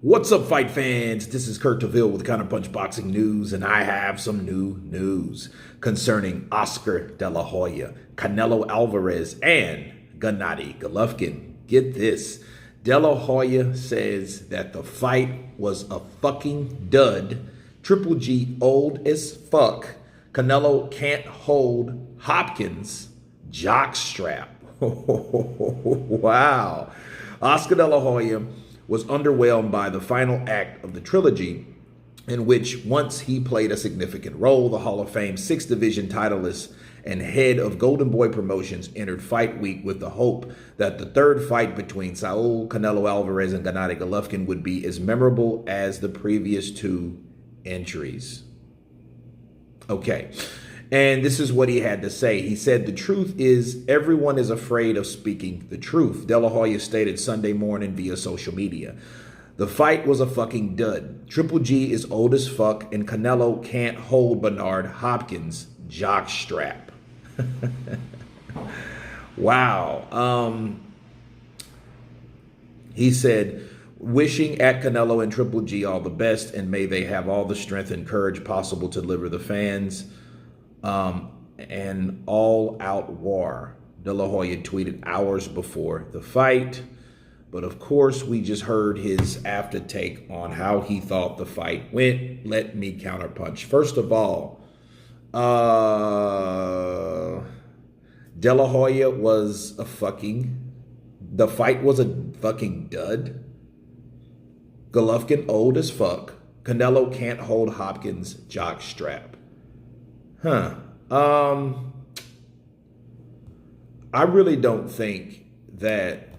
What's up, fight fans? This is Kurt DeVille with Counterpunch Boxing News, and I have some new news concerning Oscar Delahoya, Canelo Alvarez, and Gennady Golovkin. Get this. Delahoya says that the fight was a fucking dud. Triple G old as fuck. Canelo can't hold Hopkins' jockstrap. Wow. Oscar Delahoya was underwhelmed by the final act of the trilogy, in which once he played a significant role. The Hall of Fame 6th Division titleist and head of Golden Boy Promotions entered fight week with the hope that the third fight between Saul Canelo Alvarez and Gennady Golovkin would be as memorable as the previous two entries. Okay. And this is what he had to say. He said, "The truth is everyone is afraid of speaking the truth," Delahoya stated Sunday morning via social media. "The fight was a fucking dud. Triple G is old as fuck, and Canelo can't hold Bernard Hopkins' jockstrap." Wow. He said, "Wishing at Canelo and Triple G all the best, and may they have all the strength and courage possible to deliver the fans an all-out war," Delahoya tweeted hours before the fight. But of course, we just heard his after take on how he thought the fight went. Let me counterpunch. First of all, Delahoya was the fight was a fucking dud. Golovkin old as fuck. Canelo can't hold Hopkins' jockstrap. I really don't think that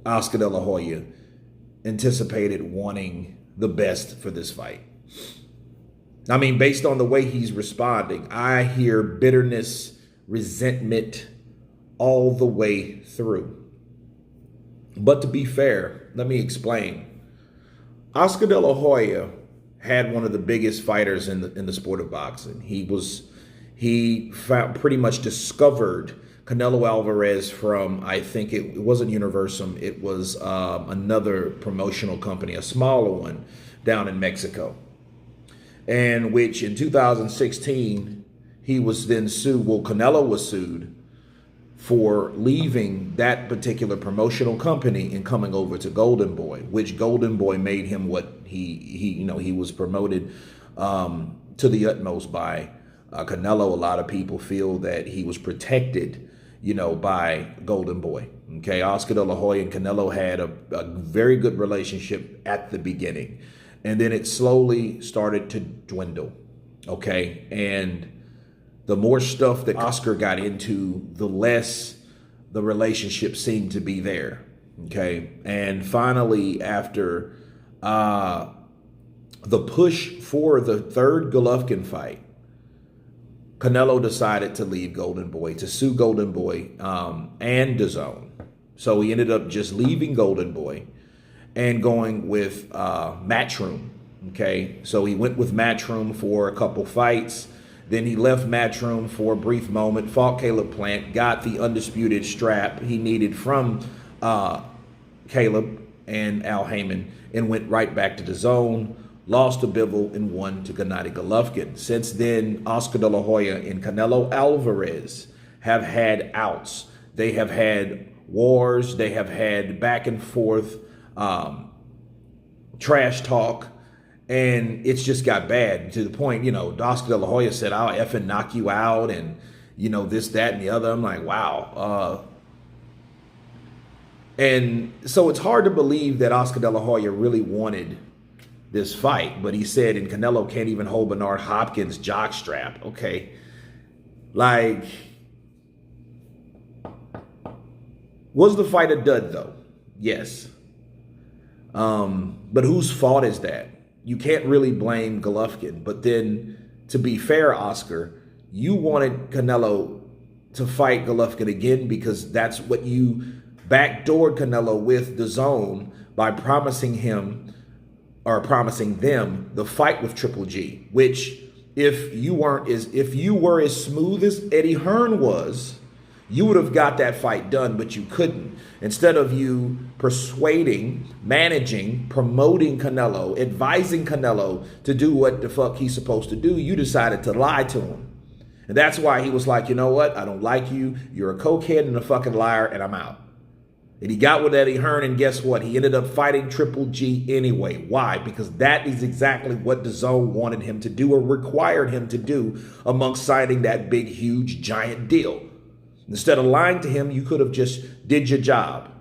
Oscar De La Hoya anticipated wanting the best for this fight. I mean, based on the way he's responding, I hear bitterness, resentment all the way through. But to be fair, let me explain. Oscar De La Hoya had one of the biggest fighters in the sport of boxing. He pretty much discovered Canelo Alvarez from, I think it wasn't Universum, it was another promotional company, a smaller one down in Mexico, and which in 2016 he was then sued. Well, Canelo was sued for leaving that particular promotional company and coming over to Golden Boy, which Golden Boy made him what he was promoted to the utmost by Canelo. A lot of people feel that he was protected, by Golden Boy. Okay, Oscar De La Hoya and Canelo had a very good relationship at the beginning, and then it slowly started to dwindle. Okay, and the more stuff that Oscar got into, the less the relationship seemed to be there. Okay. And finally, after the push for the third Golovkin fight, Canelo decided to leave Golden Boy, to sue Golden Boy and DAZN. So he ended up just leaving Golden Boy and going with Matchroom. Okay. So he went with Matchroom for a couple fights. Then he left Matchroom for a brief moment, fought Caleb Plant, got the undisputed strap he needed from Caleb and Al Heyman, and went right back to DAZN, lost to Bivol, and won to Gennady Golovkin. Since then, Oscar De La Hoya and Canelo Alvarez have had outs. They have had wars. They have had back and forth trash talk. And it's just got bad to the point, Oscar De La Hoya said, "I'll effing knock you out," and, this, that, and the other. I'm like, wow. And so it's hard to believe that Oscar De La Hoya really wanted this fight. But he said, and Canelo can't even hold Bernard Hopkins' jockstrap. Okay. Like, was the fight a dud, though? Yes. But whose fault is that? You can't really blame Golovkin. But then, to be fair, Oscar, you wanted Canelo to fight Golovkin again because that's what you backdoored Canelo with DAZN by promising him, or promising them, the fight with Triple G, which if you were as smooth as Eddie Hearn was, You would have got that fight done, but you couldn't. Instead of you persuading, managing, promoting Canelo, advising Canelo to do what the fuck he's supposed to do, you decided to lie to him. And that's why he was like, you know what? I don't like you. You're a cokehead and a fucking liar, and I'm out. And he got with Eddie Hearn, and guess what? He ended up fighting Triple G anyway. Why? Because that is exactly what the Zone wanted him to do or required him to do amongst signing that big, huge, giant deal. Instead of lying to him, you could have just did your job.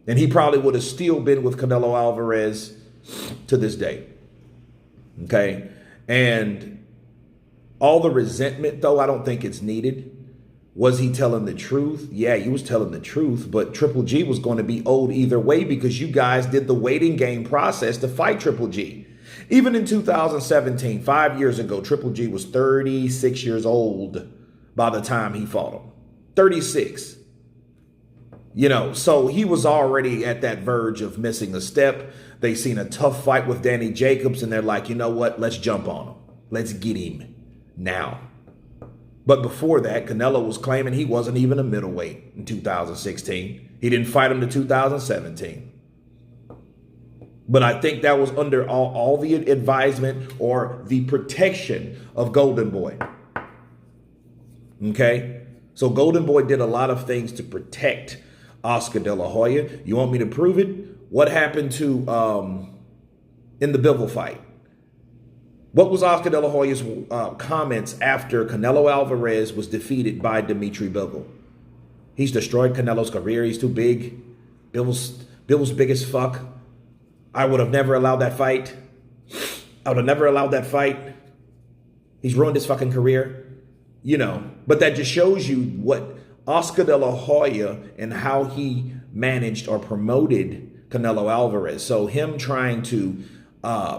And he probably would have still been with Canelo Alvarez to this day. Okay? And all the resentment, though, I don't think it's needed. Was he telling the truth? Yeah, he was telling the truth, but Triple G was going to be owed either way because you guys did the waiting game process to fight Triple G. Even in 2017, 5 years ago, Triple G was 36 years old by the time he fought him. 36. You know, so he was already at that verge of missing a step. They seen a tough fight with Danny Jacobs, and they're like, you know what? Let's jump on him. Let's get him now. But before that, Canelo was claiming he wasn't even a middleweight in 2016. He didn't fight him to 2017. But I think that was under all the advisement or the protection of Golden Boy. Okay? So Golden Boy did a lot of things to protect Oscar De La Hoya. You want me to prove it? What happened to in the Bivol fight? What was Oscar De La Hoya's comments after Canelo Alvarez was defeated by Dimitri Bivol? He's destroyed Canelo's career. He's too big. Bivol's big as fuck. I would have never allowed that fight. I would have never allowed that fight. He's ruined his fucking career. You know, but that just shows you what Oscar De La Hoya and how he managed or promoted Canelo Alvarez. So him trying to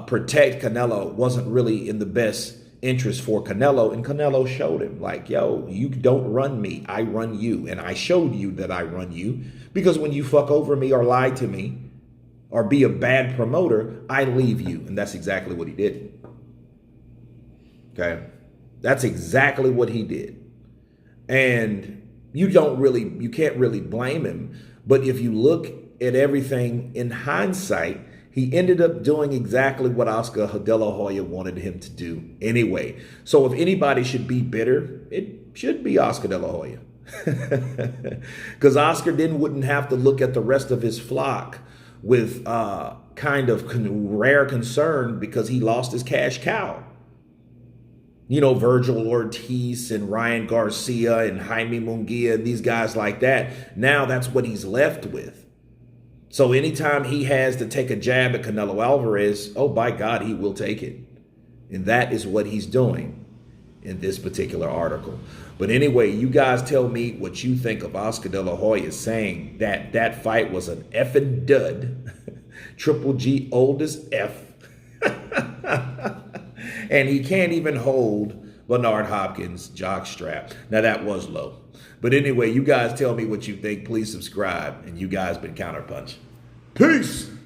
protect Canelo wasn't really in the best interest for Canelo, and Canelo showed him like, yo, you don't run me, I run you. And I showed you that I run you because when you fuck over me or lie to me or be a bad promoter, I leave you. And that's exactly what he did. Okay, that's exactly what he did. And you can't really blame him. But if you look at everything in hindsight, he ended up doing exactly what Oscar De La Hoya wanted him to do anyway. So if anybody should be bitter, it should be Oscar De La Hoya. Because Oscar then wouldn't have to look at the rest of his flock with kind of rare concern because he lost his cash cow. You know, Virgil Ortiz and Ryan Garcia and Jaime Munguia and these guys like that. Now that's what he's left with. So anytime he has to take a jab at Canelo Alvarez, oh, by God, he will take it. And that is what he's doing in this particular article. But anyway, you guys tell me what you think of Oscar De La Hoya saying that that fight was an effing dud. Triple G old as F. And he can't even hold Bernard Hopkins' jockstrap. Now, that was low. But anyway, you guys tell me what you think. Please subscribe. And you guys been Counterpunch. Peace.